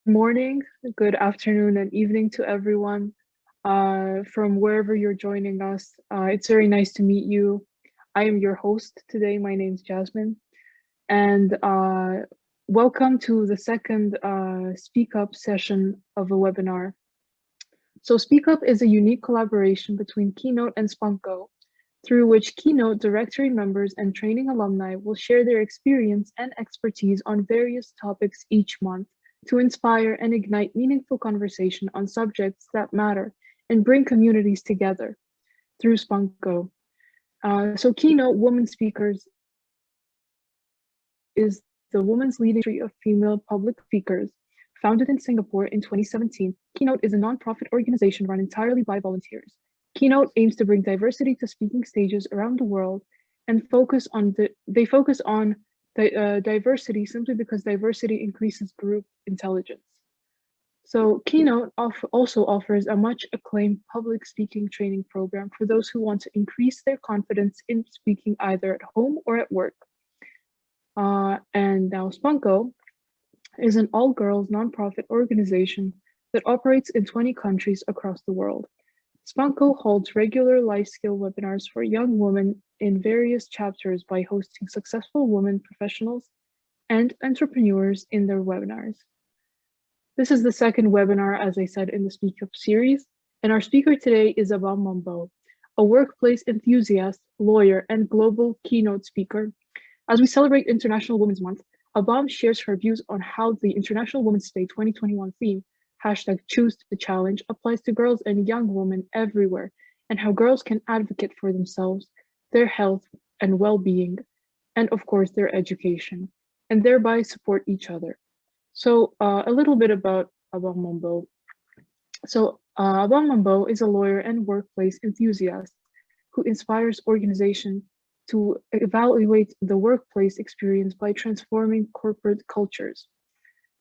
Morning, good afternoon, and evening to everyone from wherever you're joining us. It's very nice to meet you. I am your host today. My name's Jasmine, and welcome to the second Speak Up session of a webinar. So, Speak Up is a unique collaboration between Keynote and Spunko, through which Keynote directory members and training alumni will share their experience and expertise on various topics each month to inspire and ignite meaningful conversation on subjects that matter and bring communities together through Spunko. So Keynote Women Speakers is the women's leading industry of female public speakers. Founded in Singapore in 2017, Keynote is a nonprofit organization run entirely by volunteers. Keynote aims to bring diversity to speaking stages around the world and they focus on diversity simply because diversity increases group intelligence. So Keynote also offers a much acclaimed public speaking training program for those who want to increase their confidence in speaking either at home or at work. And now Spunko is an all-girls nonprofit organization that operates in 20 countries across the world. Spunko holds regular life skill webinars for young women in various chapters by hosting successful women professionals and entrepreneurs in their webinars. This is the second webinar, as I said, in the Speak Up series, and our speaker today is Abam Mambo, a workplace enthusiast, lawyer, and global keynote speaker. As we celebrate International Women's Month, Abam shares her views on how the International Women's Day 2021 theme, #Choose the Challenge, applies to girls and young women everywhere, and how girls can advocate for themselves, their health and well-being, and of course, their education, and thereby support each other. So a little bit about Abang Mambo. So Abang Mambo is a lawyer and workplace enthusiast who inspires organizations to evaluate the workplace experience by transforming corporate cultures.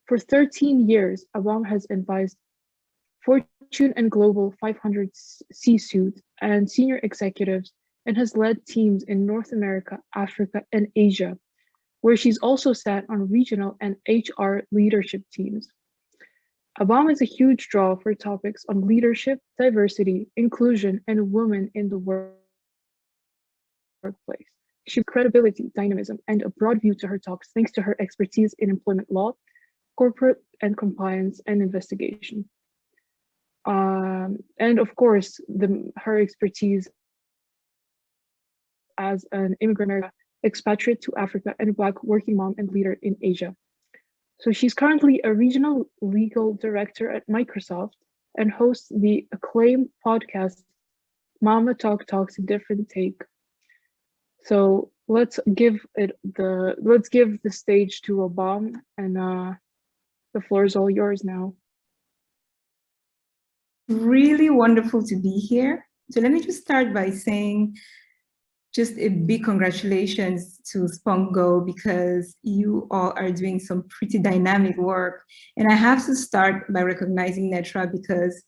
For 13 years, Abam has advised Fortune and Global 500 C-suite and senior executives and has led teams in North America, Africa, and Asia, where she's also sat on regional and HR leadership teams. Abam is a huge draw for topics on leadership, diversity, inclusion, and women in the workplace. She brings credibility, dynamism, and a broad view to her talks thanks to her expertise in employment law, corporate and compliance, and investigation. And of course, her expertise as an immigrant expatriate to Africa and a Black working mom and leader in Asia. So she's currently a regional legal director at Microsoft and hosts the acclaimed podcast Mama Talk Talks a Different Take. So let's give the stage to Abam, and the floor is all yours now. Really wonderful to be here. So let me just start by saying just a big congratulations to Spunko because you all are doing some pretty dynamic work. And I have to start by recognizing Netra because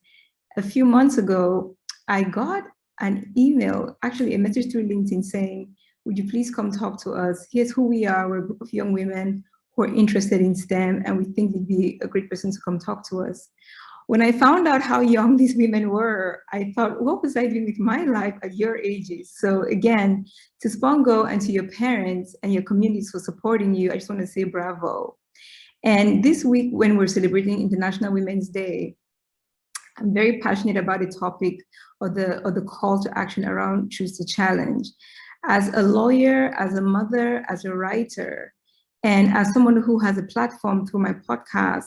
a few months ago, I got an email, actually a message through LinkedIn saying, would you please come talk to us? Here's who we are. We're a group of young women who are interested in STEM and we think you'd be a great person to come talk to us. When I found out how young these women were, I thought, what was I doing with my life at your ages? So again, to Spunko and to your parents and your communities for supporting you, I just want to say bravo. And this week, when we're celebrating International Women's Day, I'm very passionate about the topic or the call to action around Choose the Challenge. As a lawyer, as a mother, as a writer, and as someone who has a platform through my podcast,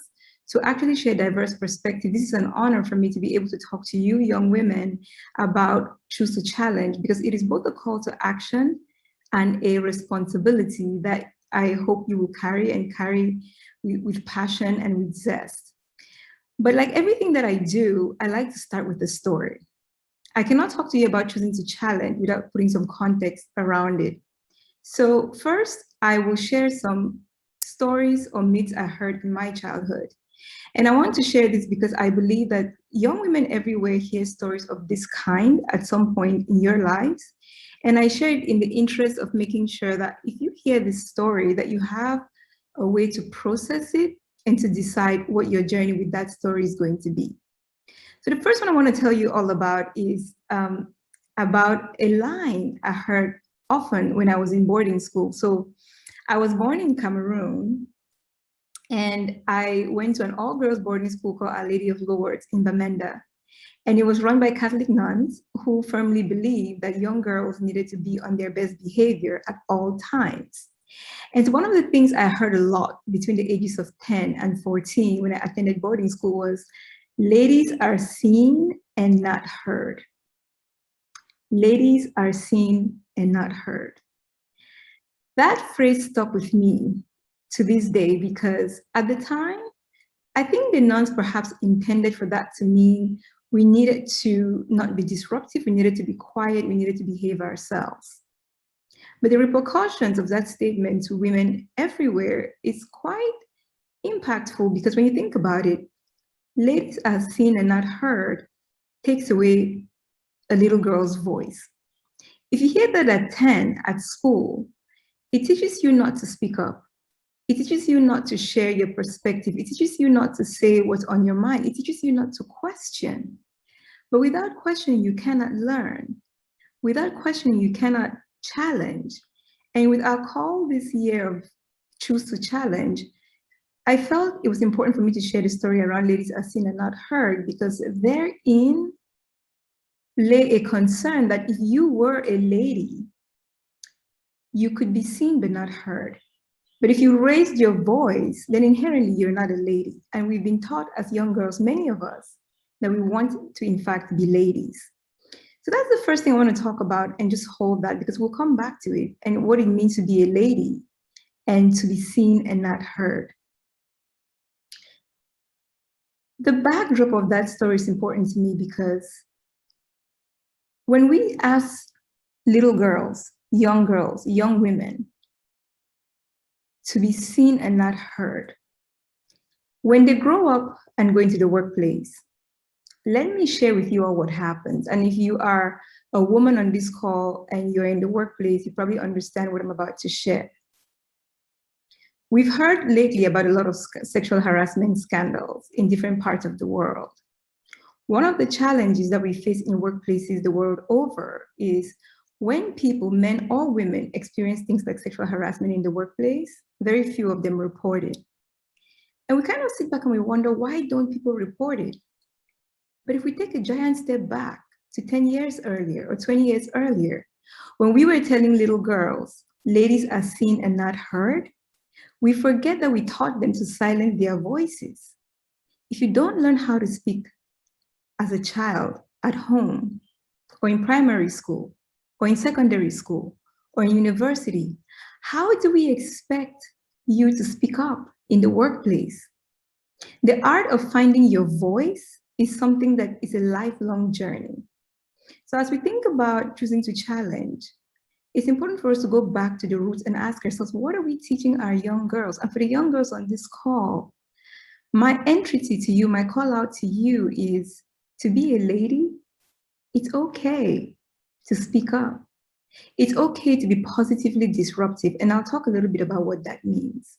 to actually share diverse perspective, this is an honor for me to be able to talk to you young women about Choose the Challenge, because it is both a call to action and a responsibility that I hope you will carry with passion and with zest. But like everything that I do, I like to start with a story. I cannot talk to you about choosing to challenge without putting some context around it. So first, I will share some stories or myths I heard in my childhood. And I want to share this because I believe that young women everywhere hear stories of this kind at some point in your lives. And I share it in the interest of making sure that if you hear this story, that you have a way to process it and to decide what your journey with that story is going to be. So the first one I want to tell you all about is about a line I heard often when I was in boarding school. So I was born in Cameroon, and I went to an all-girls boarding school called Our Lady of Lourdes in Bamenda. And it was run by Catholic nuns who firmly believed that young girls needed to be on their best behavior at all times. And one of the things I heard a lot between the ages of 10 and 14 when I attended boarding school was, ladies are seen and not heard. Ladies are seen and not heard. That phrase stuck with me to this day because at the time, I think the nuns perhaps intended for that to mean we needed to not be disruptive, we needed to be quiet, we needed to behave ourselves. But the repercussions of that statement to women everywhere is quite impactful because when you think about it, ladies are seen and not heard takes away a little girl's voice. If you hear that at 10 at school, it teaches you not to speak up. It teaches you not to share your perspective. It teaches you not to say what's on your mind. It teaches you not to question. But without questioning, you cannot learn. Without questioning, you cannot challenge. And with our call this year of Choose to Challenge, I felt it was important for me to share the story around ladies are seen and not heard because therein lay a concern that if you were a lady, you could be seen but not heard. But if you raised your voice, then inherently you're not a lady. And we've been taught as young girls, many of us, that we want to in fact be ladies. So that's the first thing I want to talk about and just hold that because we'll come back to it and what it means to be a lady and to be seen and not heard. The backdrop of that story is important to me because when we ask little girls, young women, to be seen and not heard, when they grow up and go into the workplace, let me share with you all what happens. And if you are a woman on this call and you're in the workplace, you probably understand what I'm about to share. We've heard lately about a lot of sexual harassment scandals in different parts of the world. One of the challenges that we face in workplaces the world over is when people, men or women, experience things like sexual harassment in the workplace, very few of them report it. And we kind of sit back and we wonder, why don't people report it? But if we take a giant step back to 10 years earlier or 20 years earlier, when we were telling little girls, ladies are seen and not heard, we forget that we taught them to silence their voices. If you don't learn how to speak as a child at home or in primary school or in secondary school or in university, how do we expect you to speak up in the workplace? The art of finding your voice is something that is a lifelong journey. So as we think about choosing to challenge, it's important for us to go back to the roots and ask ourselves, what are we teaching our young girls? And for the young girls on this call, my entreaty to you, my call out to you is to be a lady. It's okay to speak up. It's okay to be positively disruptive. And I'll talk a little bit about what that means.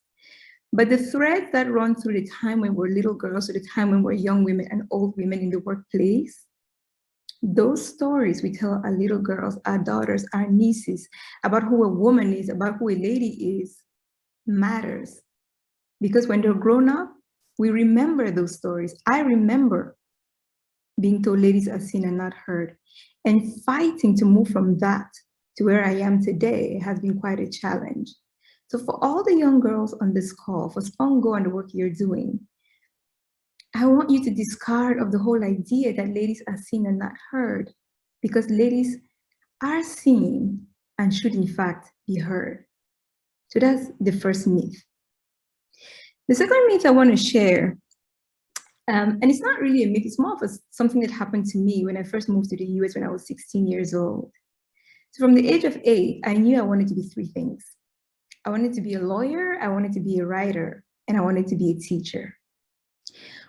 But the threads that run through the time when we're little girls, or the time when we're young women and old women in the workplace, those stories we tell our little girls, our daughters, our nieces, about who a woman is, about who a lady is, matters. Because when they're grown up, we remember those stories. I remember being told ladies are seen and not heard, and fighting to move from that to where I am today has been quite a challenge. So for all the young girls on this call, for SPONGO and the work you're doing, I want you to discard of the whole idea that ladies are seen and not heard, because ladies are seen and should in fact be heard. So that's the first myth. The second myth I want to share, and it's not really a myth, it's more of something that happened to me when I first moved to the US when I was 16 years old. So from the age of 8, I knew I wanted to be 3 things. I wanted to be a lawyer, I wanted to be a writer, and I wanted to be a teacher.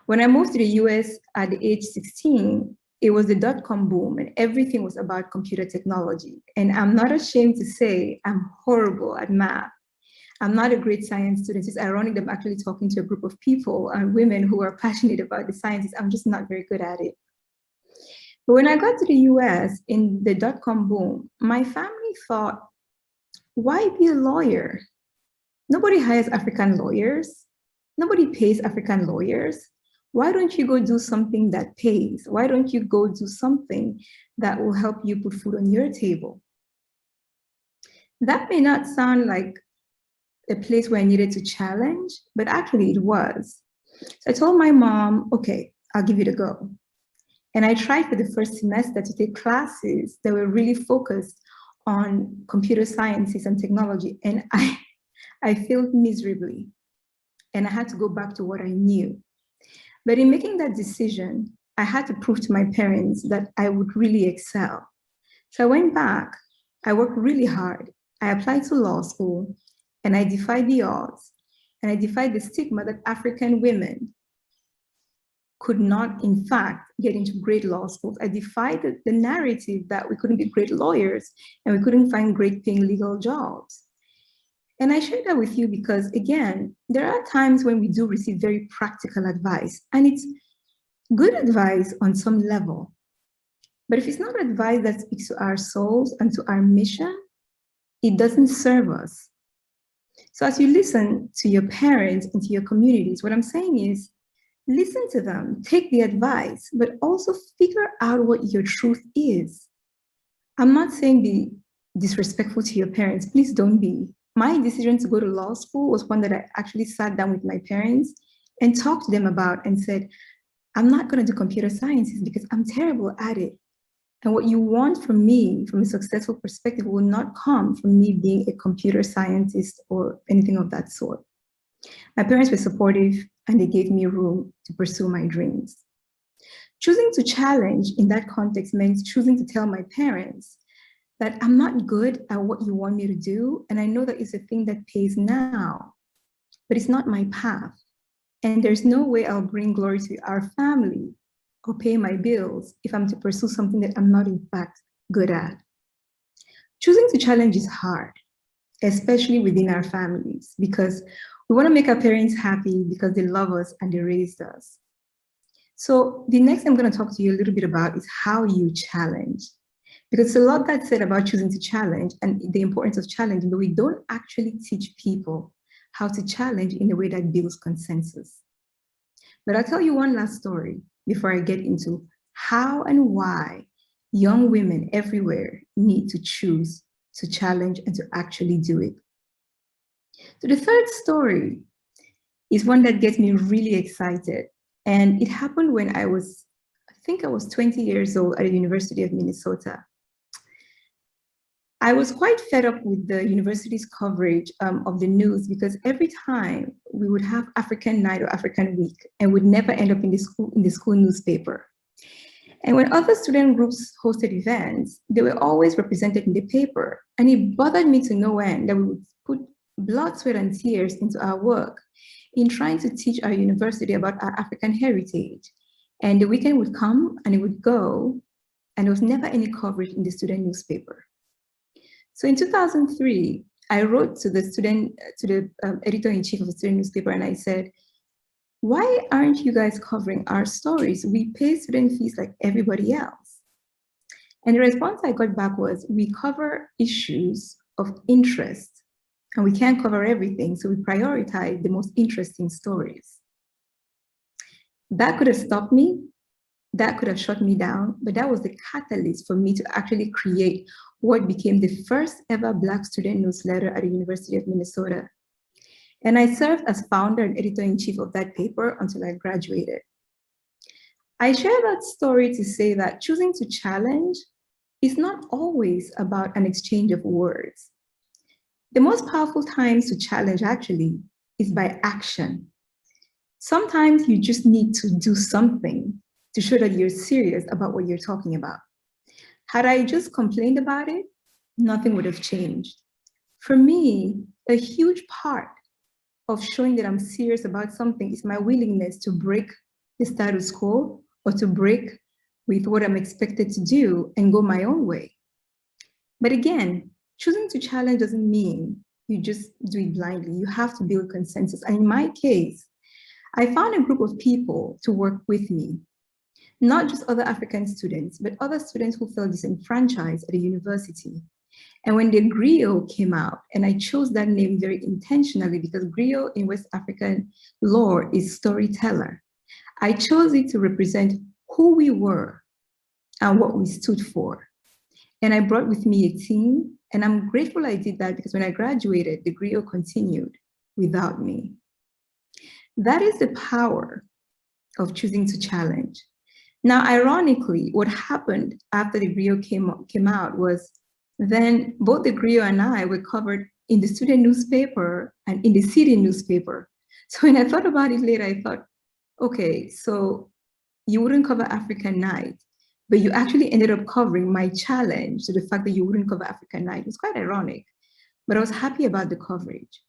When I moved to the US at the age 16, it was the dot-com boom and everything was about computer technology. And I'm not ashamed to say I'm horrible at math. I'm not a great science student. It's ironic that I'm actually talking to a group of people and women who are passionate about the sciences. I'm just not very good at it. But when I got to the US in the dot-com boom, my family thought, why be a lawyer? Nobody hires African lawyers. Nobody pays African lawyers. Why don't you go do something that pays? Why don't you go do something that will help you put food on your table? That may not sound like a place where I needed to challenge, but actually it was. So I told my mom, okay, I'll give it a go. And I tried for the first semester to take classes that were really focused on computer sciences and technology. And I failed miserably. And I had to go back to what I knew. But in making that decision, I had to prove to my parents that I would really excel. So I went back, I worked really hard. I applied to law school, and I defied the odds. And I defied the stigma that African women could not, in fact, get into great law schools. I defied the narrative that we couldn't be great lawyers and we couldn't find great paying legal jobs. And I share that with you because, again, there are times when we do receive very practical advice, and it's good advice on some level. But if it's not advice that speaks to our souls and to our mission, it doesn't serve us. So as you listen to your parents and to your communities, what I'm saying is, listen to them, take the advice, but also figure out what your truth is. I'm not saying be disrespectful to your parents, please don't be. My decision to go to law school was one that I actually sat down with my parents and talked to them about and said, I'm not going to do computer sciences because I'm terrible at it. And what you want from me, from a successful perspective, will not come from me being a computer scientist or anything of that sort. My parents were supportive and they gave me room to pursue my dreams. Choosing to challenge in that context meant choosing to tell my parents that I'm not good at what you want me to do, and I know that it's a thing that pays now, but it's not my path. And there's no way I'll bring glory to our family or pay my bills if I'm to pursue something that I'm not in fact good at. Choosing to challenge is hard, especially within our families, because we want to make our parents happy because they love us and they raised us. So the next thing I'm going to talk to you a little bit about is how you challenge. Because there's a lot that's said about choosing to challenge and the importance of challenging, but we don't actually teach people how to challenge in a way that builds consensus. But I'll tell you one last story before I get into how and why young women everywhere need to choose to challenge and to actually do it. So the third story is one that gets me really excited. And it happened when I think I was 20 years old at the University of Minnesota. I was quite fed up with the university's coverage of the news because every time we would have African Night or African Week and would never end up in the school newspaper. And when other student groups hosted events, they were always represented in the paper. And it bothered me to no end that we would put blood, sweat, and tears into our work in trying to teach our university about our African heritage. And the weekend would come and it would go, and there was never any coverage in the student newspaper. So in 2003, I wrote to the editor-in-chief of the student newspaper, and I said, why aren't you guys covering our stories? We pay student fees like everybody else. And the response I got back was, we cover issues of interest, and we can't cover everything, so we prioritize the most interesting stories. That could have stopped me, that could have shut me down, but that was the catalyst for me to actually create what became the first ever Black student newsletter at the University of Minnesota. And I served as founder and editor-in-chief of that paper until I graduated. I share that story to say that choosing to challenge is not always about an exchange of words. The most powerful times to challenge actually is by action. Sometimes you just need to do something to show that you're serious about what you're talking about. Had I just complained about it, nothing would have changed. For me, a huge part of showing that I'm serious about something is my willingness to break the status quo or to break with what I'm expected to do and go my own way. But again, choosing to challenge doesn't mean you just do it blindly. You have to build consensus. And in my case, I found a group of people to work with me, not just other African students, but other students who felt disenfranchised at a university. And when the griot came out, and I chose that name very intentionally because griot in West African lore is storyteller. I chose it to represent who we were and what we stood for. And I brought with me a team, and I'm grateful I did that because when I graduated, the griot continued without me. That is the power of choosing to challenge. Now, ironically, what happened after the griot came out was then both the griot and I were covered in the student newspaper and in the city newspaper. So when I thought about it later, I thought, okay, so you wouldn't cover African Night, but you actually ended up covering my challenge to the fact that you wouldn't cover African Night. It was quite ironic, but I was happy about the coverage.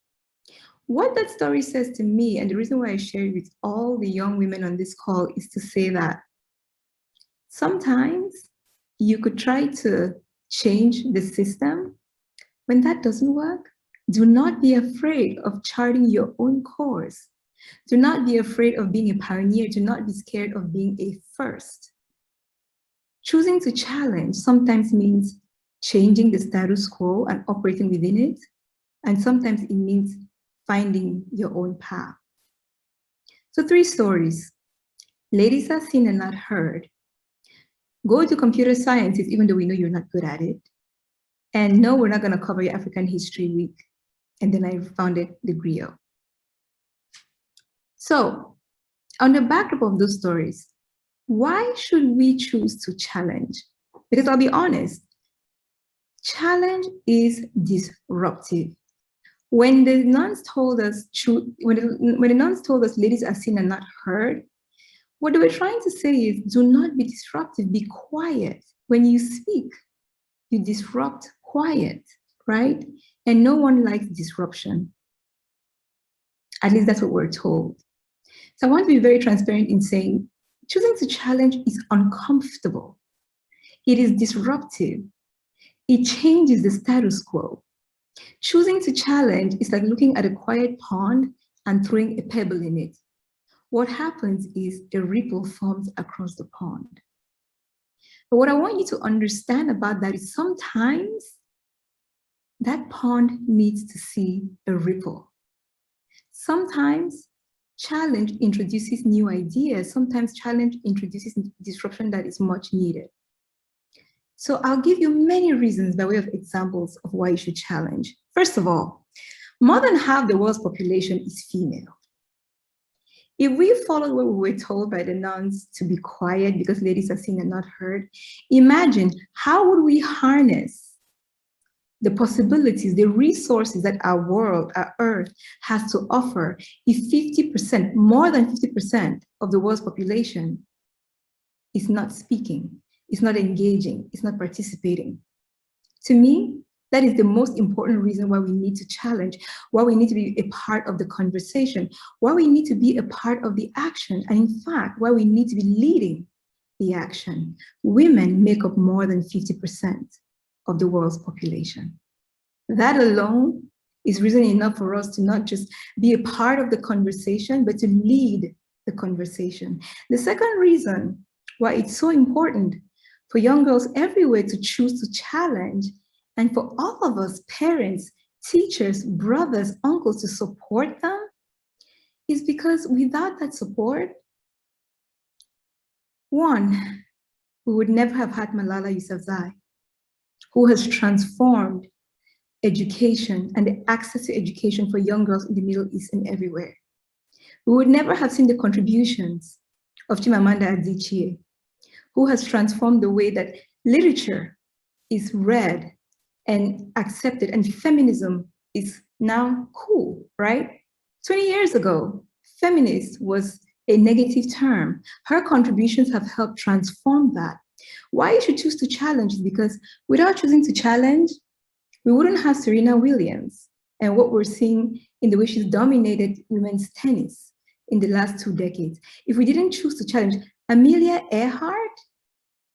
What that story says to me, and the reason why I share it with all the young women on this call, is to say that sometimes you could try to change the system. When that doesn't work, do not be afraid of charting your own course. Do not be afraid of being a pioneer. Do not be scared of being a first. Choosing to challenge sometimes means changing the status quo and operating within it. And sometimes it means finding your own path. So 3 stories. Ladies are seen and not heard. Go to computer sciences, even though we know you're not good at it. And no, we're not going to cover your African History Week. And then I founded the griot. So on the backdrop of those stories, why should we choose to challenge? Because I'll be honest, challenge is disruptive. When the nuns told us, when the nuns told us ladies are seen and not heard, what they were trying to say is, do not be disruptive, be quiet. When you speak, you disrupt quiet, right? And no one likes disruption. At least that's what we're told. So I want to be very transparent in saying, choosing to challenge is uncomfortable. It is disruptive. It changes the status quo. Choosing to challenge is like looking at a quiet pond and throwing a pebble in it. What happens is a ripple forms across the pond. But what I want you to understand about that is sometimes that pond needs to see a ripple. Sometimes challenge introduces new ideas. Sometimes challenge introduces disruption that is much needed. So I'll give you many reasons by way of examples of why you should challenge. First of all, more than half the world's population is female. If we follow what we were told by the nuns to be quiet because ladies are seen and not heard, imagine how would we harness the possibilities, the resources that our world, our earth has to offer if 50%, more than 50% of the world's population is not speaking, is not engaging, is not participating. To me, that is the most important reason why we need to challenge, why we need to be a part of the conversation, why we need to be a part of the action, and in fact, why we need to be leading the action. Women make up more than 50% of the world's population. That alone is reason enough for us to not just be a part of the conversation, but to lead the conversation. The second reason why it's so important for young girls everywhere to choose to challenge, and for all of us, parents, teachers, brothers, uncles, to support them, is because without that support, one, we would never have had Malala Yousafzai, who has transformed education and the access to education for young girls in the Middle East and everywhere. We would never have seen the contributions of Chimamanda Adichie, who has transformed the way that literature is read and accepted, and feminism is now cool, right? 20 years ago, feminist was a negative term. Her contributions have helped transform that. Why you should choose to challenge is because without choosing to challenge, we wouldn't have Serena Williams and what we're seeing in the way she's dominated women's tennis in the last 2 decades. If we didn't choose to challenge Amelia Earhart,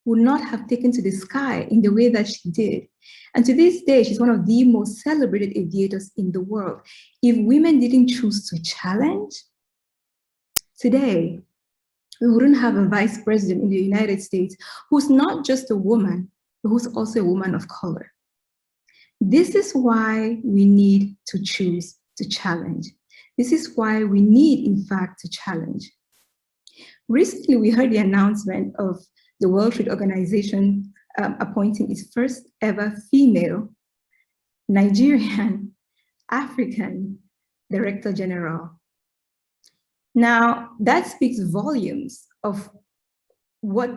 would not have taken to the sky in the way that she did. And to this day, she's one of the most celebrated aviators in the world. If women didn't choose to challenge, today, we wouldn't have a vice president in the United States who's not just a woman, but who's also a woman of color. This is why we need to choose to challenge. This is why we need, in fact, to challenge. Recently, we heard the announcement of the World Trade Organization appointing its first ever female Nigerian African Director General. Now, that speaks volumes of what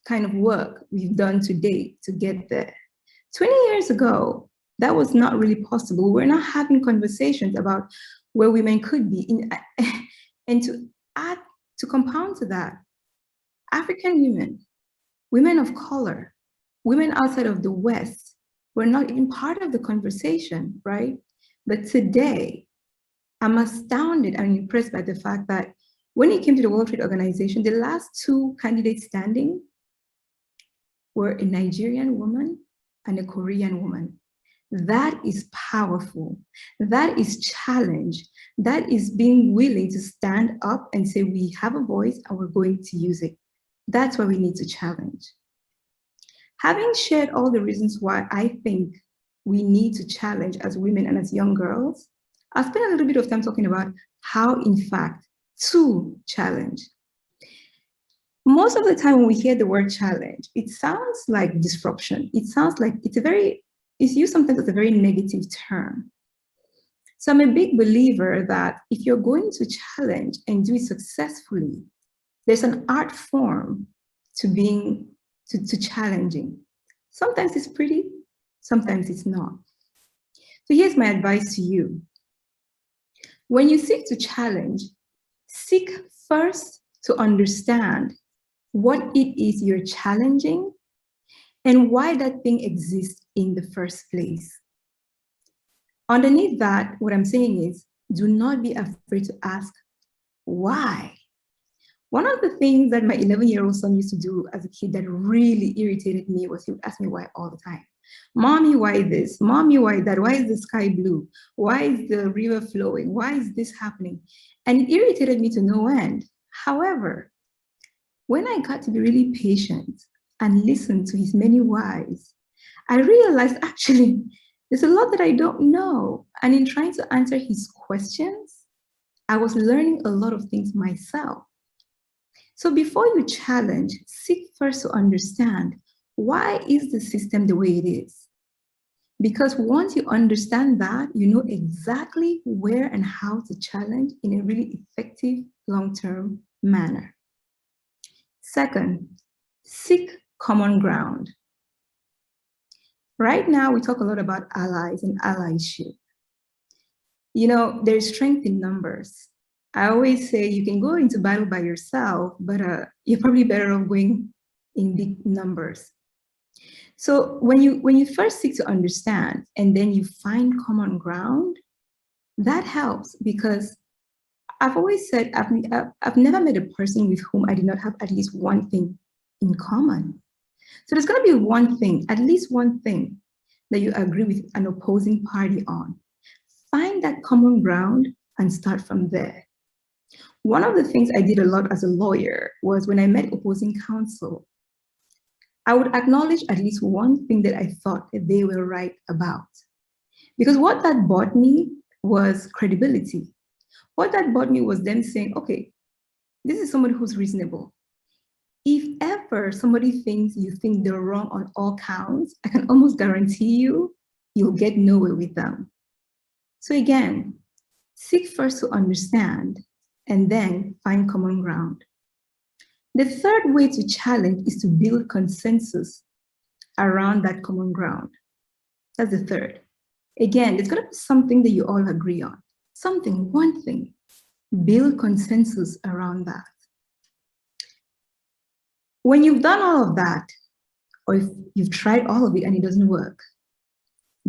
kind of work we've done to date to get there. 20 years ago, that was not really possible. We're not having conversations about where women could be. And to compound to that, African women, women of color, women outside of the West were not even part of the conversation, right? But today, I'm astounded and impressed by the fact that when it came to the World Trade Organization, the last two candidates standing were a Nigerian woman and a Korean woman. That is powerful. That is challenge. That is being willing to stand up and say, we have a voice and we're going to use it. That's why we need to challenge. Having shared all the reasons why I think we need to challenge as women and as young girls, I'll spend a little bit of time talking about how, in fact, to challenge. Most of the time when we hear the word challenge, it sounds like disruption. It sounds like it's used sometimes as a very negative term. So I'm a big believer that if you're going to challenge and do it successfully, there's an art form to challenging. Sometimes it's pretty, sometimes it's not. So here's my advice to you. When you seek to challenge, seek first to understand what it is you're challenging and why that thing exists in the first place. Underneath that, what I'm saying is, do not be afraid to ask why. One of the things that my 11-year-old son used to do as a kid that really irritated me was he would ask me why all the time. Mommy, why this? Mommy, why that? Why is the sky blue? Why is the river flowing? Why is this happening? And it irritated me to no end. However, when I got to be really patient and listen to his many whys, I realized actually there's a lot that I don't know. And in trying to answer his questions, I was learning a lot of things myself. So before you challenge, seek first to understand, why is the system the way it is? Because once you understand that, you know exactly where and how to challenge in a really effective long-term manner. Second, seek common ground. Right now, we talk a lot about allies and allyship. You know, there's strength in numbers. I always say you can go into battle by yourself, but you're probably better off going in big numbers. So when you first seek to understand and then you find common ground, that helps, because I've always said I've never met a person with whom I did not have at least one thing in common. So there's going to be one thing, at least one thing, that you agree with an opposing party on. Find that common ground and start from there. One of the things I did a lot as a lawyer was when I met opposing counsel, I would acknowledge at least one thing that I thought that they were right about. Because what that bought me was credibility. What that bought me was them saying, okay, this is somebody who's reasonable. If ever somebody thinks you think they're wrong on all counts, I can almost guarantee you'll get nowhere with them. So again, seek first to understand and then find common ground. The third way to challenge is to build consensus around that common ground. That's the third. Again, there's going to be something that you all agree on. Something, one thing. Build consensus around that. When you've done all of that, or if you've tried all of it and it doesn't work,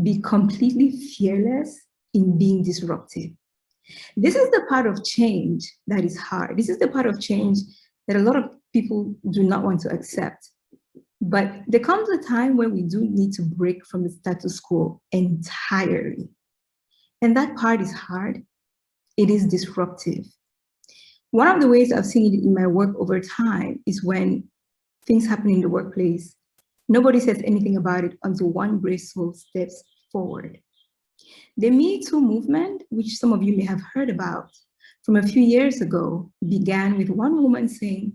be completely fearless in being disruptive. This is the part of change that is hard. This is the part of change that a lot of people do not want to accept. But there comes a time when we do need to break from the status quo entirely. And that part is hard. It is disruptive. One of the ways I've seen it in my work over time is when things happen in the workplace. Nobody says anything about it until one brave soul steps forward. The Me Too movement, which some of you may have heard about from a few years ago, began with one woman saying,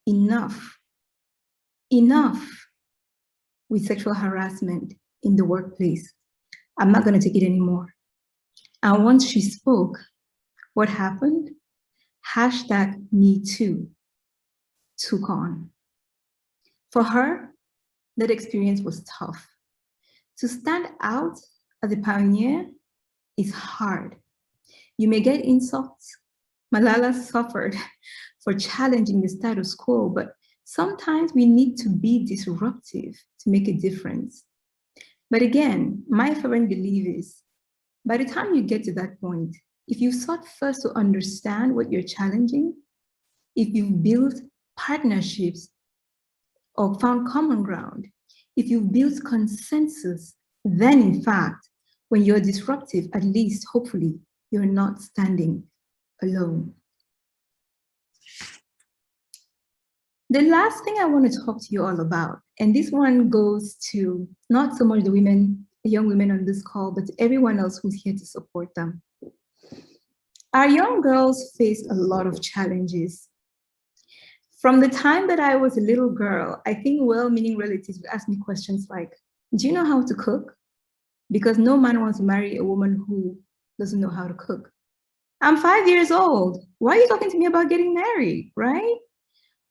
enough, enough with sexual harassment in the workplace. I'm not going to take it anymore. And once she spoke, what happened? Hashtag Me Too took on. For her, that experience was tough. To stand out as a pioneer is hard. You may get insults. Malala suffered for challenging the status quo, but sometimes we need to be disruptive to make a difference. But again, my fervent belief is, by the time you get to that point, if you sought first to understand what you're challenging, if you've built partnerships or found common ground, if you've built consensus, then in fact, when you're disruptive, at least hopefully you're not standing alone. The last thing I want to talk to you all about, and this one goes to not so much the women, the young women on this call, but to everyone else who's here to support them. Our young girls face a lot of challenges. From the time that I was a little girl, I think well-meaning relatives would ask me questions like, do you know how to cook? Because no man wants to marry a woman who doesn't know how to cook. I'm 5 years old. Why are you talking to me about getting married, right?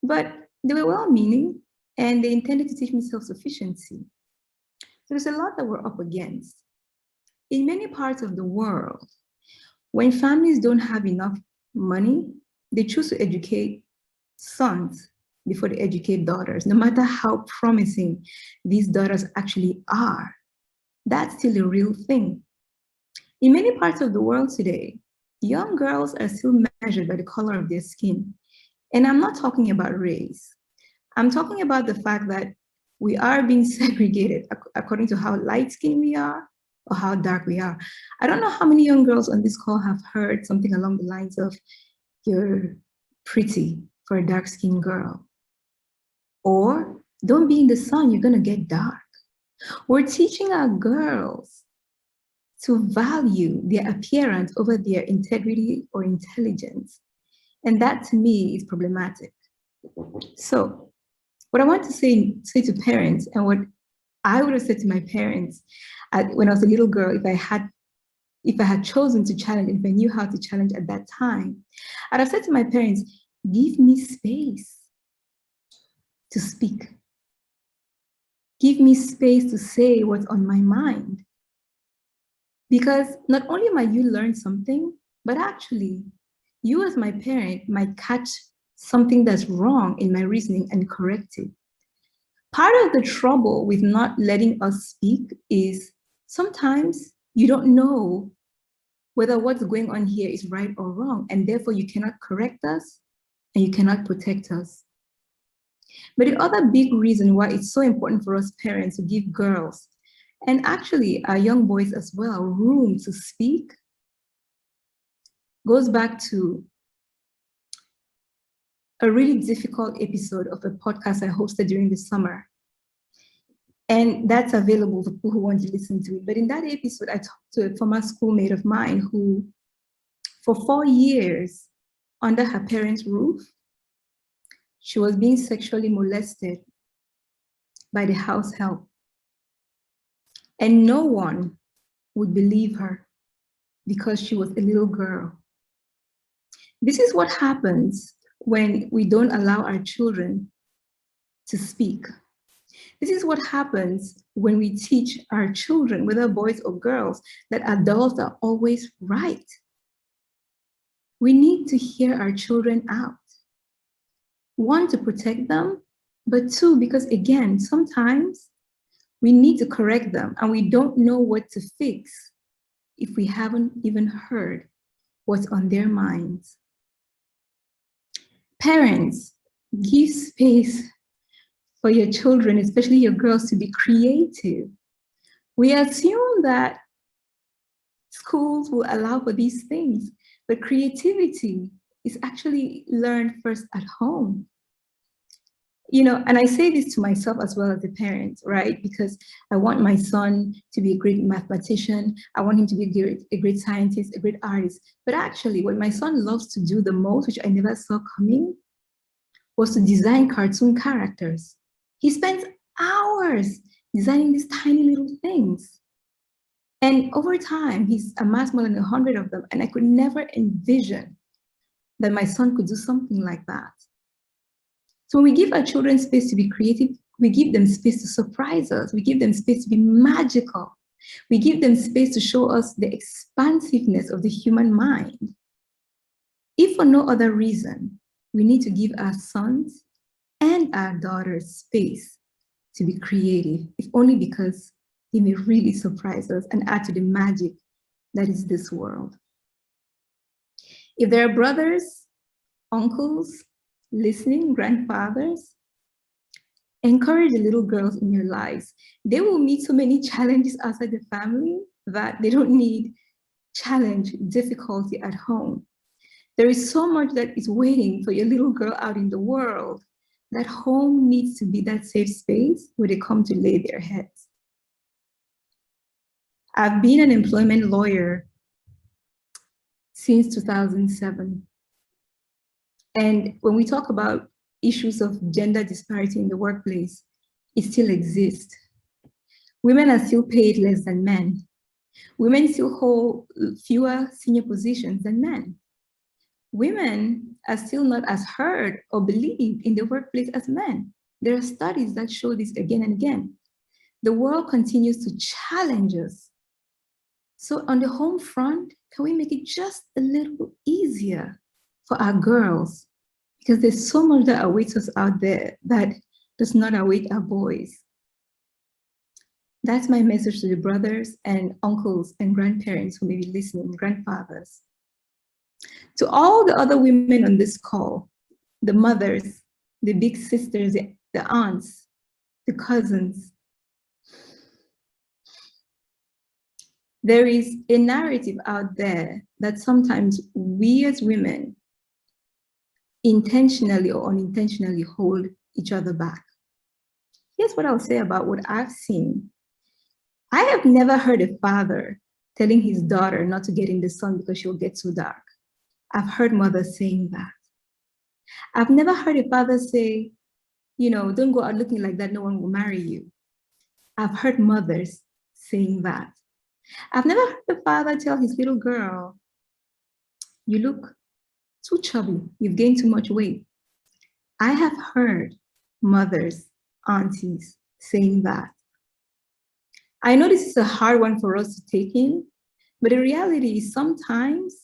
But they were well-meaning and they intended to teach me self-sufficiency. So there's a lot that we're up against. In many parts of the world, when families don't have enough money, they choose to educate sons before they educate daughters, no matter how promising these daughters actually are. That's still a real thing. In many parts of the world today, young girls are still measured by the color of their skin. And I'm not talking about race. I'm talking about the fact that we are being segregated according to how light-skinned we are or how dark we are. I don't know how many young girls on this call have heard something along the lines of, you're pretty for a dark-skinned girl. Or, don't be in the sun, you're gonna get dark. We're teaching our girls to value their appearance over their integrity or intelligence. And that to me is problematic. So what I want to say to parents, and what I would have said to my parents when I was a little girl, if I had chosen to challenge, if I knew how to challenge at that time, I'd have said to my parents, give me space to speak. Give me space to say what's on my mind. Because not only might you learn something, but actually, you as my parent might catch something that's wrong in my reasoning and correct it. Part of the trouble with not letting us speak is sometimes you don't know whether what's going on here is right or wrong, and therefore you cannot correct us and you cannot protect us. But the other big reason why it's so important for us parents to give girls, and actually our young boys as well, room to speak, goes back to a really difficult episode of a podcast I hosted during the summer. And that's available for people who want to listen to it. But in that episode, I talked to a former schoolmate of mine who, for 4 years, under her parents' roof, she was being sexually molested by the house help. And no one would believe her because she was a little girl. This is what happens when we don't allow our children to speak. This is what happens when we teach our children, whether boys or girls, that adults are always right. We need to hear our children out. One, to protect them, but two, because again, sometimes we need to correct them and we don't know what to fix if we haven't even heard what's on their minds. Parents, give space for your children, especially your girls, to be creative. We assume that schools will allow for these things, but creativity is actually learned first at home. And I say this to myself as well as a parent, right? Because I want my son to be a great mathematician. I want him to be a great scientist, a great artist. But actually, what my son loves to do the most, which I never saw coming, was to design cartoon characters. He spends hours designing these tiny little things. And over time, he's amassed more than 100 of them. And I could never envision that my son could do something like that. So when we give our children space to be creative, we give them space to surprise us. We give them space to be magical. We give them space to show us the expansiveness of the human mind. If for no other reason, we need to give our sons and our daughters space to be creative, if only because they may really surprise us and add to the magic that is this world. If there are brothers, uncles, listening, grandfathers, encourage the little girls in your lives. They will meet so many challenges outside the family that they don't need challenge, difficulty at home. There is so much that is waiting for your little girl out in the world. That home needs to be that safe space where they come to lay their heads. I've been an employment lawyer since 2007. And when we talk about issues of gender disparity in the workplace, it still exists. Women are still paid less than men. Women still hold fewer senior positions than men. Women are still not as heard or believed in the workplace as men. There are studies that show this again and again. The world continues to challenge us. So on the home front, can we make it just a little easier for our girls? Because there's so much that awaits us out there that does not await our boys. That's my message to the brothers and uncles and grandparents who may be listening, grandfathers. To all the other women on this call, the mothers, the big sisters, the aunts, the cousins, there is a narrative out there that sometimes we as women intentionally or unintentionally hold each other back. Here's what I'll say about what I've seen. I have never heard a father telling his daughter not to get in the sun because she'll get too dark. I've heard mothers saying that. I've never heard a father say, don't go out looking like that, no one will marry you. I've heard mothers saying that. I've never heard a father tell his little girl, you look too chubby, you've gained too much weight. I have heard mothers, aunties saying that. I know this is a hard one for us to take in, but the reality is sometimes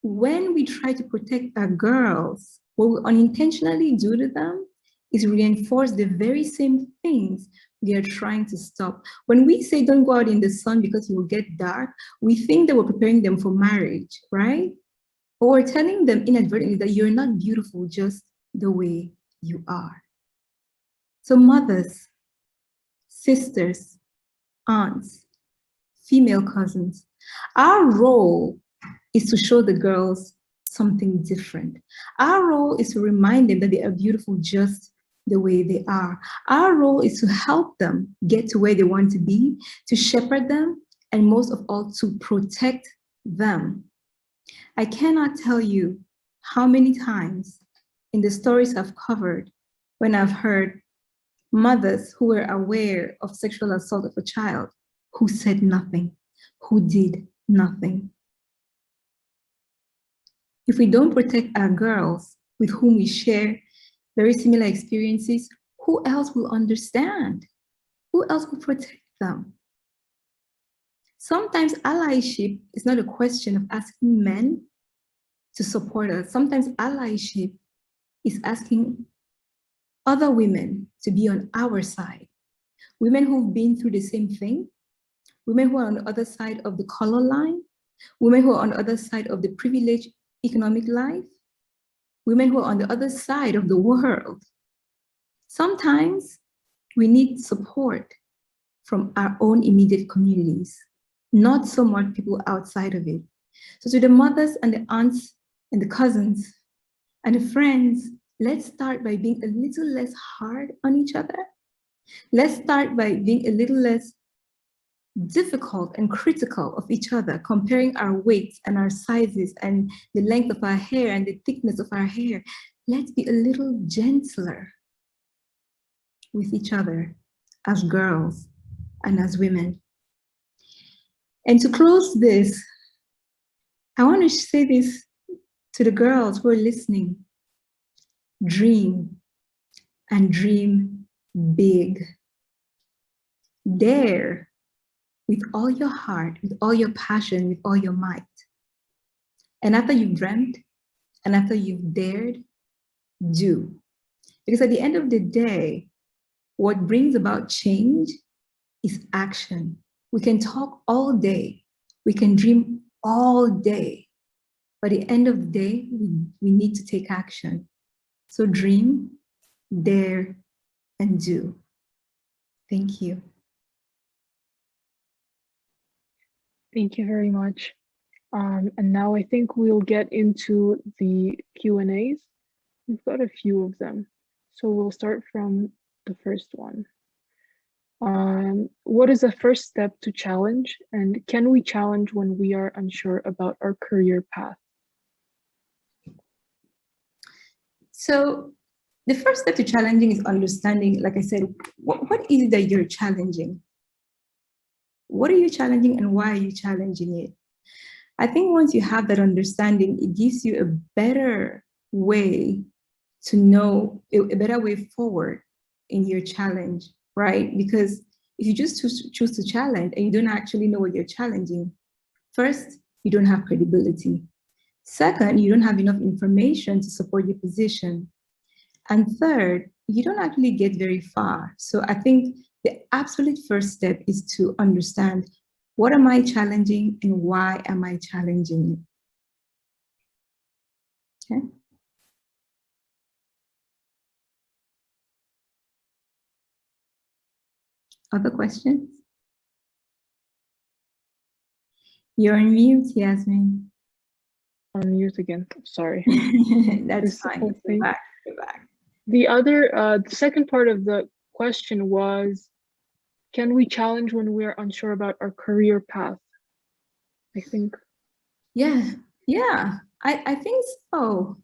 when we try to protect our girls, what we unintentionally do to them is reinforce the very same things we are trying to stop. When we say don't go out in the sun because you will get dark, we think that we're preparing them for marriage, right? Or we're telling them inadvertently that you're not beautiful just the way you are. So mothers, sisters, aunts, female cousins, our role is to show the girls something different. Our role is to remind them that they are beautiful just the way they are. Our role is to help them get to where they want to be, to shepherd them, and most of all, to protect them. I cannot tell you how many times in the stories I've covered when I've heard mothers who were aware of sexual assault of a child who said nothing, who did nothing. If we don't protect our girls with whom we share very similar experiences, who else will understand? Who else will protect them? Sometimes allyship is not a question of asking men to support us. Sometimes allyship is asking other women to be on our side. Women who've been through the same thing, women who are on the other side of the color line, women who are on the other side of the privileged economic life, women who are on the other side of the world. Sometimes we need support from our own immediate communities, not so much people outside of it. So to the mothers and the aunts and the cousins and the friends, let's start by being a little less hard on each other. Let's start by being a little less difficult and critical of each other, comparing our weights and our sizes and the length of our hair and the thickness of our hair. Let's be a little gentler with each other as girls and as women. And to close this, I want to say this to the girls who are listening. Dream, and dream big. Dare with all your heart, with all your passion, with all your might. And after you've dreamt, and after you've dared, do. Because at the end of the day, what brings about change is action. We can talk all day, we can dream all day, but at the end of the day, we need to take action. So dream, dare, and do. Thank you. Thank you very much. And now I think we'll get into the Q&As. We've got a few of them. So we'll start from the first one. What is the first step to challenge? And can we challenge when we are unsure about our career path? So the first step to challenging is understanding, like I said, what is it that you're challenging? What are you challenging and why are you challenging it? I think once you have that understanding, it gives you a better way to know, a better way forward in your challenge, right? Because if you just choose to challenge and you don't actually know what you're challenging, first, you don't have credibility. Second, you don't have enough information to support your position. And third, you don't actually get very far. So I think the absolute first step is to understand, what am I challenging and why am I challenging it? Okay. Other questions? You're on mute, Yasmin. On mute again, sorry. That's fine. Go back. The other, the second part of the question was, can we challenge when we are unsure about our career path? I think. Yeah, I think so.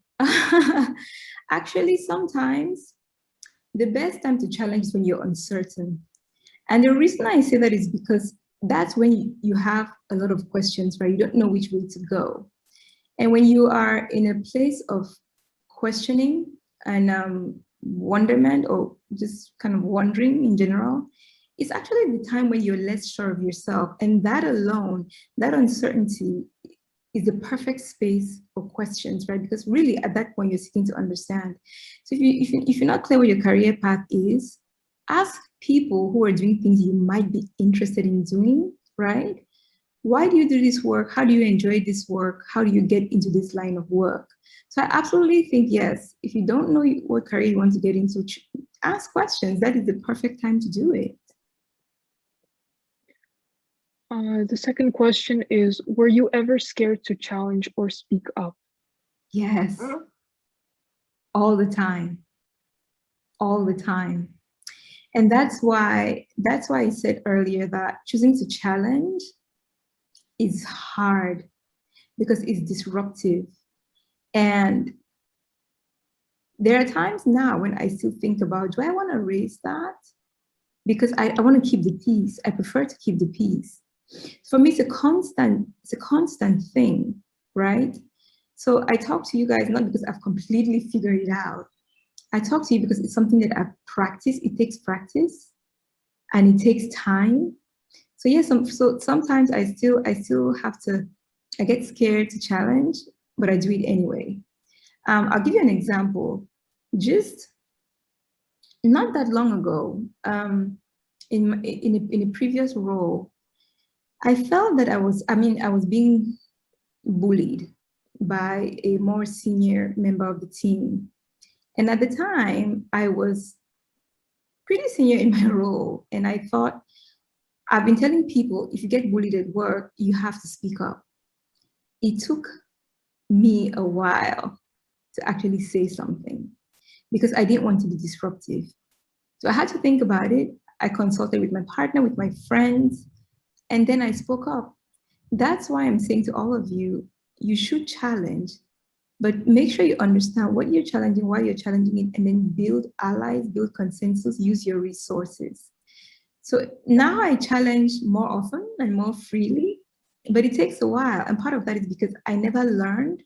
Actually, sometimes the best time to challenge is when you're uncertain. And the reason I say that is because that's when you have a lot of questions, right? You don't know which way to go. And when you are in a place of questioning and wonderment, or just kind of wondering in general, it's actually the time when you're less sure of yourself. And that alone, that uncertainty, is the perfect space for questions, right? Because really at that point, you're seeking to understand. So if you're not clear what your career path is, ask people who are doing things you might be interested in doing, right? Why do you do this work? How do you enjoy this work? How do you get into this line of work? So I absolutely think, yes, if you don't know what career you want to get into, ask questions. That is the perfect time to do it. The second question is, were you ever scared to challenge or speak up? Yes, all the time, all the time. And that's why I said earlier that choosing to challenge is hard because it's disruptive. And there are times now when I still think about, do I want to raise that? Because I want to keep the peace. I prefer to keep the peace. For me, it's a constant thing, right? So I talk to you guys not because I've completely figured it out. I talk to you because it's something that I've practiced. It takes practice and it takes time. So yes, so sometimes I still have to, I get scared to challenge, but I do it anyway. I'll give you an example. Just not that long ago, in a previous role, I felt that I was being bullied by a more senior member of the team. And at the time, I was pretty senior in my role. And I thought, I've been telling people, if you get bullied at work, you have to speak up. It took me a while to actually say something because I didn't want to be disruptive. So I had to think about it. I consulted with my partner, with my friends, and then I spoke up. That's why I'm saying to all of you, you should challenge, but make sure you understand what you're challenging, why you're challenging it, and then build allies, build consensus, use your resources. So now I challenge more often and more freely, but it takes a while. And part of that is because I never learned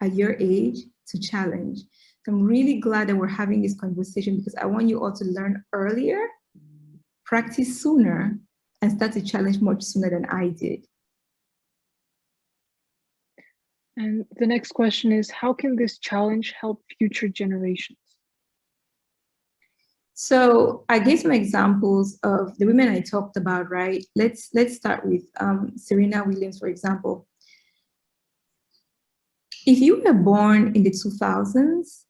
at your age to challenge. So I'm really glad that we're having this conversation because I want you all to learn earlier, practice sooner, and start to challenge much sooner than I did. And the next question is, how can this challenge help future generations? So I gave some examples of the women I talked about, right? Let's start with Serena Williams, for example. If you were born in the 2000s,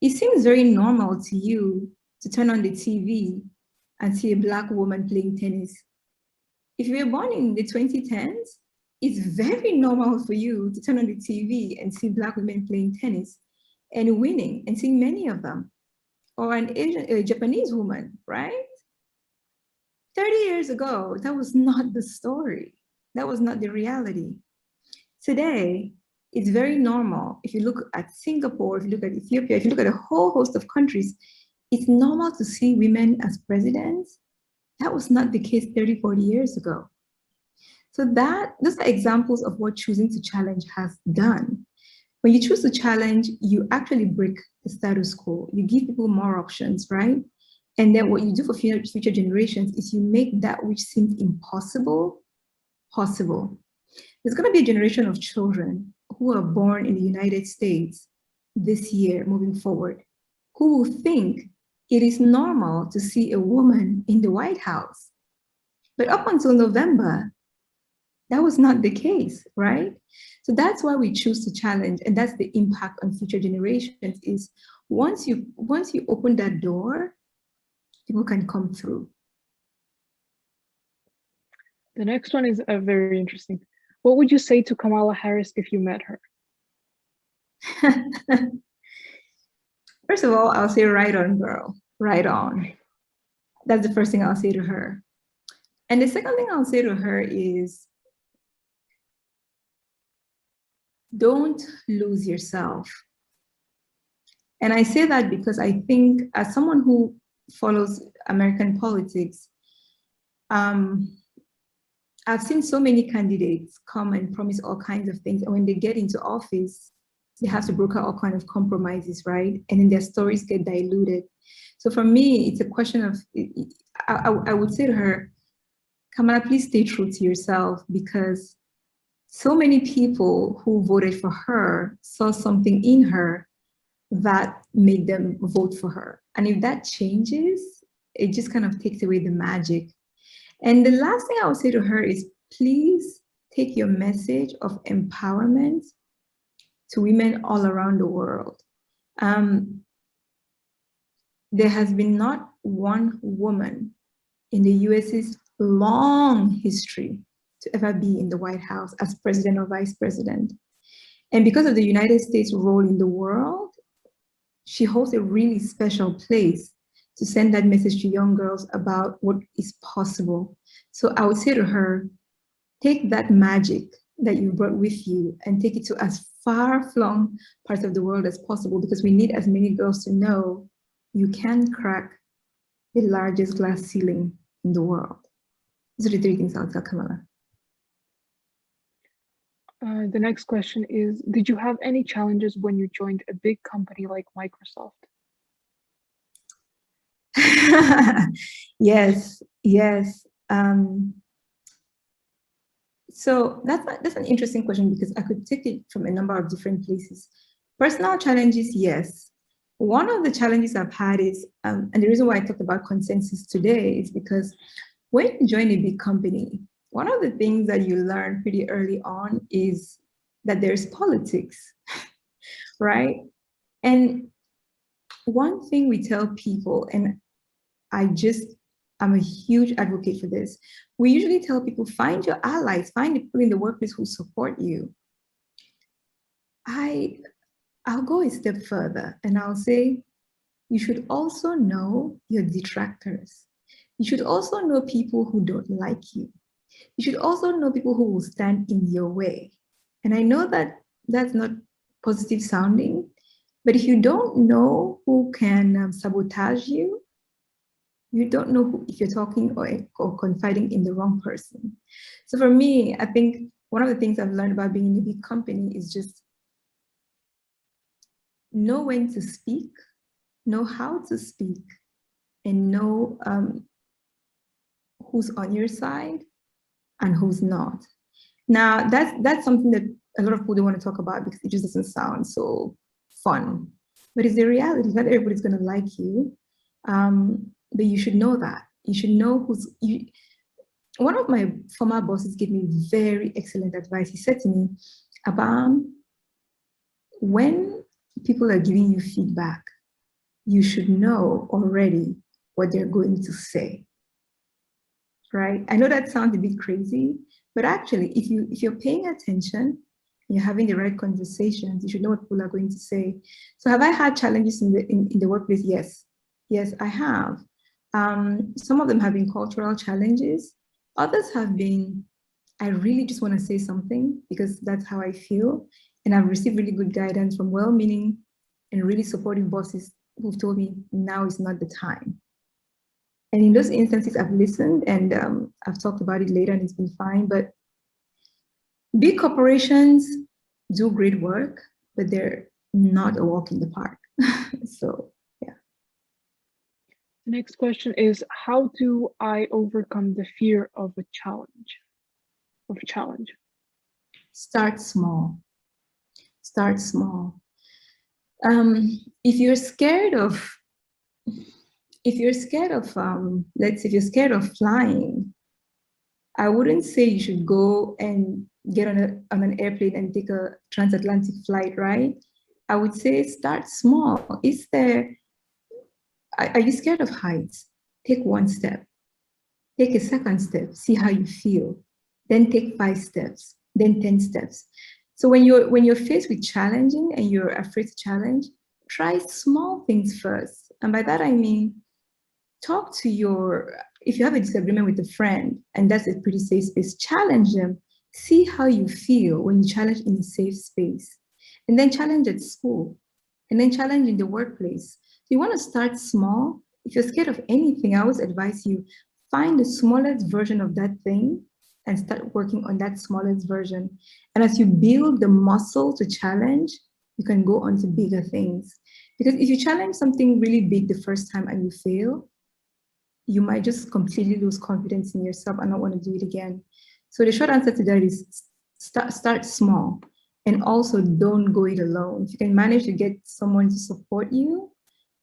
it seems very normal to you to turn on the TV and see a Black woman playing tennis. If you were born in the 2010s, it's very normal for you to turn on the TV and see Black women playing tennis and winning and seeing many of them. Or a Japanese woman, right? 30 years ago, that was not the story. That was not the reality. Today, it's very normal. If you look at Singapore, if you look at Ethiopia, if you look at a whole host of countries, it's normal to see women as presidents. That was not the case 30, 40 years ago. So those are examples of what choosing to challenge has done. When you choose to challenge, you actually break the status quo. You give people more options, right? And then what you do for future generations is you make that which seemed impossible, possible. There's going to be a generation of children who are born in the United States this year moving forward, who will think it is normal to see a woman in the White House. But up until November, that was not the case, right? So that's why we choose to challenge, and that's the impact on future generations is once you open that door, people can come through. The next one is very interesting. What would you say to Kamala Harris if you met her? First of all, I'll say right on, girl, right on. That's the first thing I'll say to her. And the second thing I'll say to her is, don't lose yourself. And I say that because I think as someone who follows American politics, I've seen so many candidates come and promise all kinds of things. And when they get into office, they have to broker all kinds of compromises, right? And then their stories get diluted. So for me, it's a question of, I would say to her, Kamala, please stay true to yourself because so many people who voted for her saw something in her that made them vote for her. And if that changes, it just kind of takes away the magic. And the last thing I would say to her is, please take your message of empowerment to women all around the world. There has been not one woman in the US's long history to ever be in the White House as president or vice president. And because of the United States' role in the world, she holds a really special place to send that message to young girls about what is possible. So I would say to her, take that magic that you brought with you and take it to as far-flung parts of the world as possible because we need as many girls to know you can crack the largest glass ceiling in the world. These are the three things I'll tell Kamala. The next question is, did you have any challenges when you joined a big company like Microsoft? Yes. So that's an interesting question because I could take it from a number of different places. Personal challenges, yes. One of the challenges I've had is, and the reason why I talked about consensus today is because when you join a big company, one of the things that you learn pretty early on is that there's politics, right? And one thing we tell people, and I'm a huge advocate for this. We usually tell people, find your allies, find the people in the workplace who support you. I'll go a step further and I'll say, you should also know your detractors. You should also know people who don't like you. You should also know people who will stand in your way. And I know that that's not positive sounding, but if you don't know who can sabotage you, you don't know who, if you're talking or confiding in the wrong person. So for me, I think one of the things I've learned about being in a big company is just know when to speak, know how to speak, and know who's on your side and who's not. Now, that's something that a lot of people don't want to talk about because it just doesn't sound so fun. But it's the reality. Not everybody's going to like you, but you should know that. You should know who's you. One of my former bosses gave me very excellent advice. He said to me, Abam, when people are giving you feedback, you should know already what they're going to say, right? I know that sounds a bit crazy, but actually, if you're paying attention, you're having the right conversations, you should know what people are going to say. So have I had challenges in the workplace? Yes. Yes, I have. Some of them have been cultural challenges. Others have been, I really just want to say something because that's how I feel. And I've received really good guidance from well-meaning and really supportive bosses who've told me now is not the time. And in those instances, I've listened and I've talked about it later and it's been fine. But big corporations do great work, but they're not a walk in the park. So, yeah. The next question is, how do I overcome the fear of a challenge? Start small. Start small. If you're scared of let's say if you're scared of flying, I wouldn't say you should go and get on an airplane and take a transatlantic flight, right? I would say start small. Are you scared of heights? Take one step. Take a second step, see how you feel. Then take 5 steps, then 10 steps. So when you're faced with challenging and you're afraid to challenge, try small things first. And by that I mean, if you have a disagreement with a friend, and that's a pretty safe space, challenge them. See how you feel when you challenge in a safe space. And then challenge at school. And then challenge in the workplace. You want to start small. If you're scared of anything, I always advise you, find the smallest version of that thing and start working on that smallest version. And as you build the muscle to challenge, you can go on to bigger things. Because if you challenge something really big the first time and you fail, you might just completely lose confidence in yourself and not want to do it again. So the short answer to that is start small, and also don't go it alone. If you can manage to get someone to support you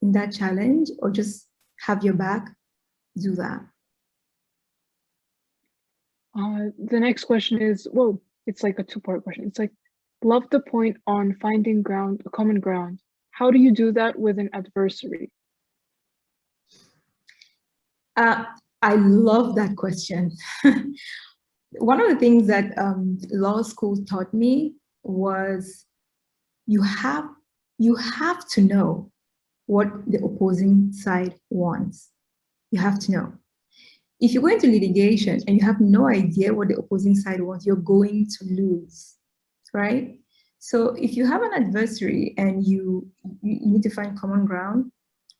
in that challenge or just have your back, do that. The next question is, well, it's like a 2-part question. It's like, love the point on finding common ground. How do you do that with an adversary? I love that question. One of the things that law school taught me was you have to know what the opposing side wants. You have to know. If you go into litigation and you have no idea what the opposing side wants, you're going to lose, right? So if you have an adversary and you need to find common ground,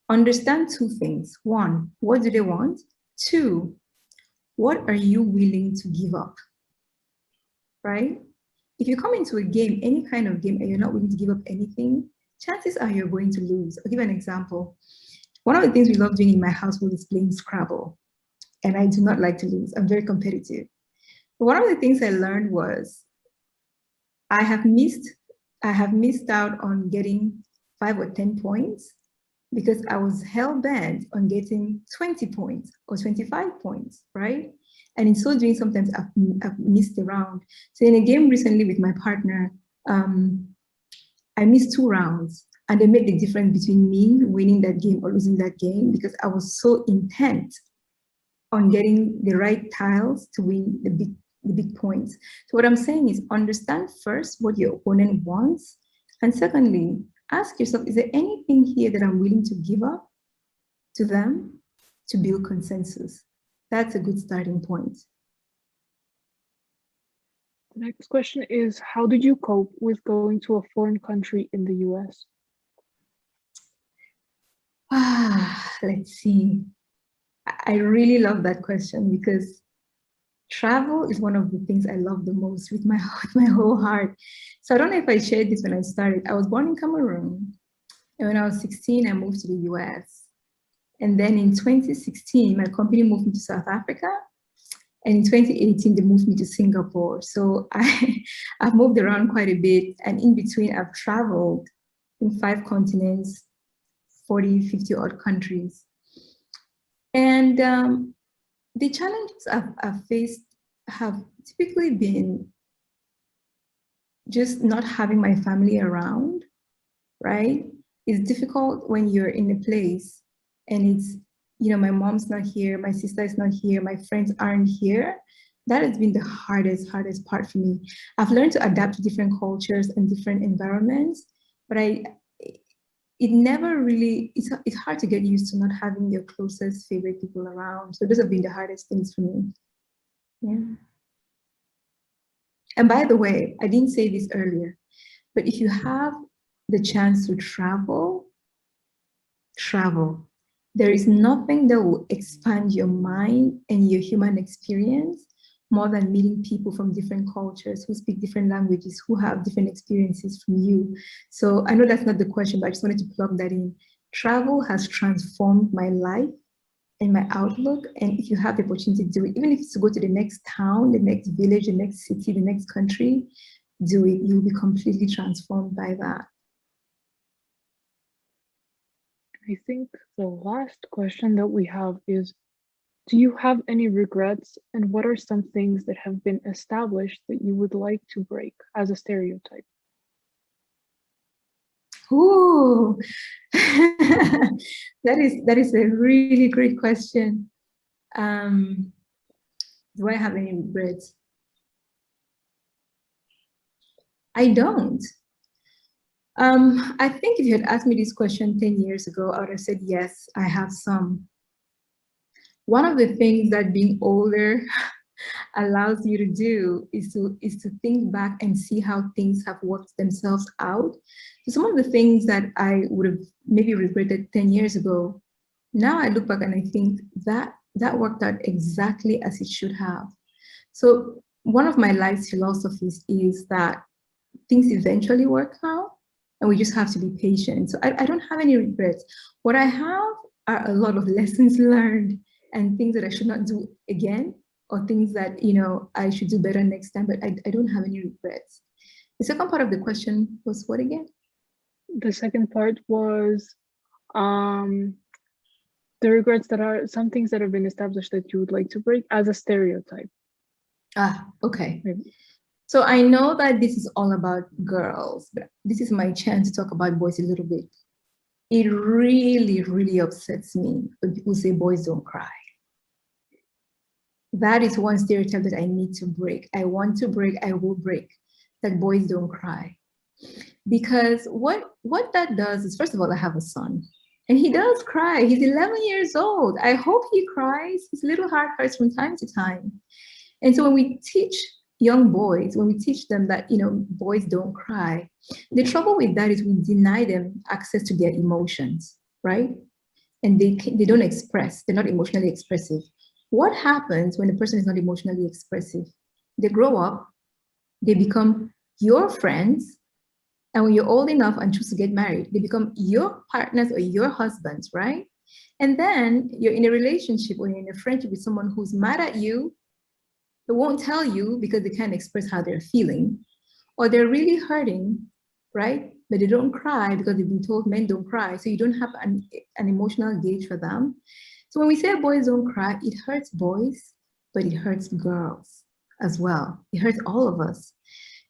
understand 2 things. 1, what do they want? 2, what are you willing to give up, right? If you come into a game, any kind of game, and you're not willing to give up anything, chances are you're going to lose. I'll give an example. One of the things we love doing in my household is playing Scrabble. And I do not like to lose. I'm very competitive. But one of the things I learned was I have missed out on getting 5 or 10 points because I was hell-bent on getting 20 points or 25 points, right? And in so doing, sometimes I've missed the round. So in a game recently with my partner, I missed 2 rounds. And they made the difference between me winning that game or losing that game because I was so intent on getting the right tiles to win the big points. So what I'm saying is understand first what your opponent wants. And secondly, ask yourself, is there anything here that I'm willing to give up to them to build consensus? That's a good starting point. The next question is, how did you cope with going to a foreign country in the US? Let's see. I really love that question because travel is one of the things I love the most with my whole heart. So I don't know if I shared this when I started. I was born in Cameroon. And when I was 16, I moved to the US. And then in 2016, my company moved me to South Africa. And in 2018, they moved me to Singapore. So I've moved around quite a bit. And in between, I've traveled in 5 continents, 40, 50 odd countries. And the challenges I've faced have typically been just not having my family around, right? It's difficult when you're in a place and it's, my mom's not here, my sister is not here, my friends aren't here. That has been the hardest part for me. I've learned to adapt to different cultures and different environments, but it never really, it's hard to get used to not having your closest favorite people around. So those have been the hardest things for me. Yeah. And by the way, I didn't say this earlier, but if you have the chance to travel. There is nothing that will expand your mind and your human experience more than meeting people from different cultures who speak different languages, who have different experiences from you. So I know that's not the question, but I just wanted to plug that in. Travel has transformed my life and my outlook. And if you have the opportunity to do it, even if it's to go to the next town, the next village, the next city, the next country, do it. You'll be completely transformed by that. I think the last question that we have is, do you have any regrets, and what are some things that have been established that you would like to break as a stereotype? Ooh, that is a really great question. Do I have any regrets? I don't. I think if you had asked me this question 10 years ago, I would have said, yes, I have some. One of the things that being older allows you to do is to think back and see how things have worked themselves out. So some of the things that I would have maybe regretted 10 years ago, now I look back and I think that worked out exactly as it should have. So one of my life's philosophies is that things eventually work out and we just have to be patient. So I don't have any regrets. What I have are a lot of lessons learned and things that I should not do again, or things that I should do better next time, but I don't have any regrets. The second part of the question was what again? The second part was the regrets that are some things that have been established that you would like to break as a stereotype. Okay. Maybe. So I know that this is all about girls, but this is my chance to talk about boys a little bit. It really, really upsets me when people say boys don't cry. That is one stereotype that I need to break. I want to break, I will break, that boys don't cry. Because what that does is, first of all, I have a son and he does cry. He's 11 years old. I hope he cries. His little heart hurts from time to time. And so when we teach young boys, when we teach them that, boys don't cry, the trouble with that is we deny them access to their emotions, right? And they don't express, they're not emotionally expressive. What happens when a person is not emotionally expressive? They grow up, they become your friends, and when you're old enough and choose to get married, they become your partners or your husbands, right? And then you're in a relationship or you're in a friendship with someone who's mad at you. They won't tell you because they can't express how they're feeling, or they're really hurting, right? But they don't cry because they've been told men don't cry. So you don't have an emotional gauge for them. So when we say boys don't cry, it hurts boys, but it hurts girls as well. It hurts all of us.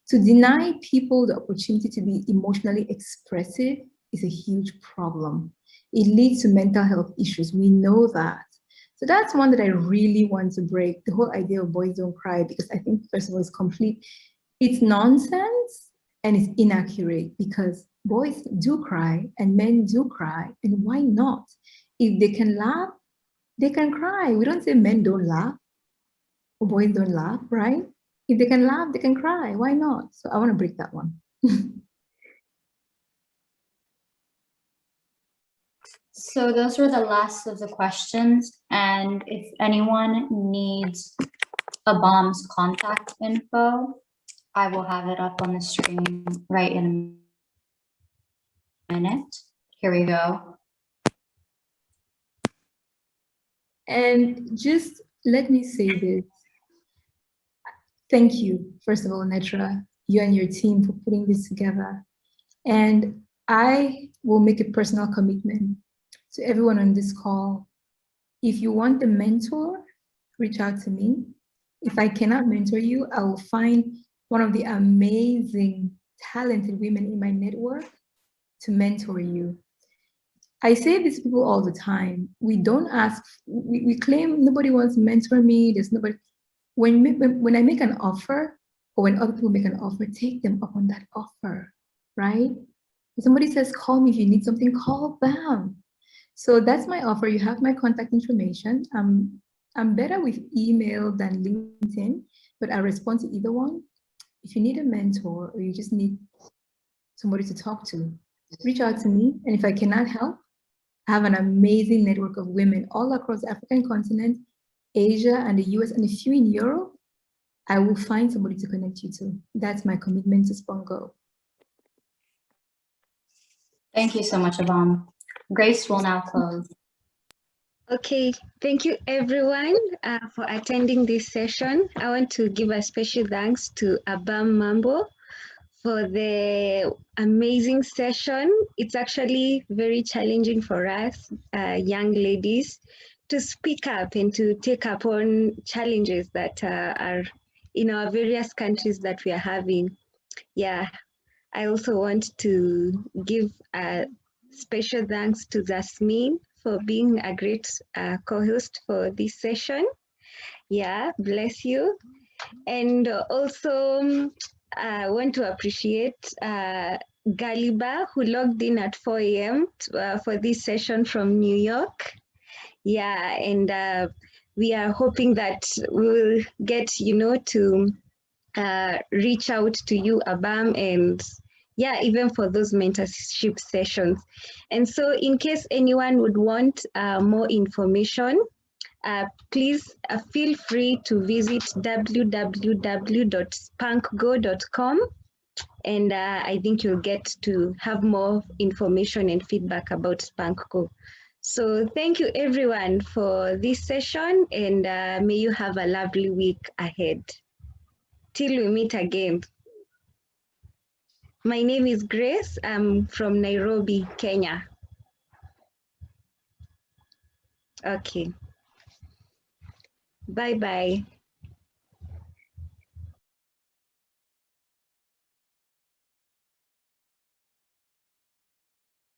To deny people the opportunity to be emotionally expressive is a huge problem. It leads to mental health issues. We know that. So that's one that I really want to break, the whole idea of boys don't cry, because I think, first of all, it's nonsense and it's inaccurate, because boys do cry and men do cry. And why not? If they can laugh, they can cry. We don't say men don't laugh or boys don't laugh, right? If they can laugh, they can cry. Why not? So I want to break that one. So those were the last of the questions. And if anyone needs Abam's contact info, I will have it up on the screen right in a minute. Here we go. And just let me say this. Thank you, first of all, Netra, you and your team for putting this together. And I will make a personal commitment to everyone on this call. If you want a mentor, reach out to me. If I cannot mentor you, I will find one of the amazing, talented women in my network to mentor you. I say this to people all the time. We don't ask, we claim nobody wants to mentor me, there's nobody. When I make an offer, or when other people make an offer, take them up on that offer, right? If somebody says, call me if you need something, call them. So that's my offer. You have my contact information. I'm better with email than LinkedIn, but I respond to either one. If you need a mentor or you just need somebody to talk to, reach out to me. And if I cannot help, I have an amazing network of women all across the African continent, Asia and the US, and a few in Europe. I will find somebody to connect you to. That's my commitment to Spongo. Thank you so much, Abam. Grace will now close. Okay, thank you everyone for attending this session. I want to give a special thanks to Abam Mambo for the amazing session. It's actually very challenging for us young ladies to speak up and to take up on challenges that are in our various countries that we are having. Yeah, I also want to give a special thanks to Jasmine for being a great co-host for this session. Yeah, bless you. And also I want to appreciate Galiba, who logged in at 4 a.m. For this session from New York. Yeah, and we are hoping that we will get, to reach out to you, Abam, and yeah, even for those mentorship sessions. And so in case anyone would want more information, please feel free to visit www.spunkgo.com, and I think you'll get to have more information and feedback about SpunkGo. So thank you everyone for this session, and may you have a lovely week ahead. Till we meet again. My name is Grace. I'm from Nairobi, Kenya. Okay. Bye-bye.